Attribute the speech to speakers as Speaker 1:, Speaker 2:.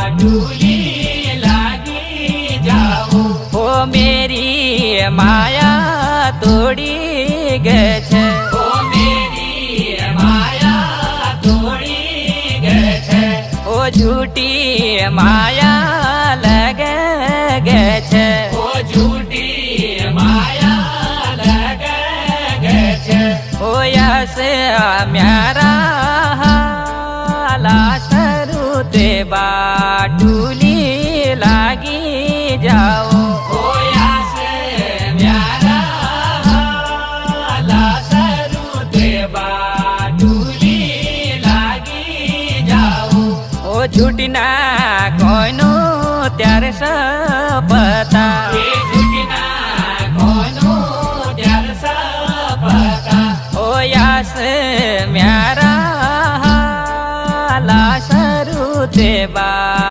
Speaker 1: बाटुली लागी जाओ।
Speaker 2: ओ मेरी माया तोड़ी गछ,
Speaker 1: ओ मेरी माया तोड़ी गछ।
Speaker 2: ओ झूठी माया लग गछ,
Speaker 1: ओ झूठी माया लग गछ।
Speaker 2: ओ यस म्यारा लासरू ते बाटुली लागी जाओ।
Speaker 1: ओ यस म्यारा लासरू ते बाटुली लागी जाओ।
Speaker 2: ओ झूठना कोनो त्यार सपता,
Speaker 1: झूठना कोनो त्यार सपता।
Speaker 2: ओ यस म्यारा लासरू ते बा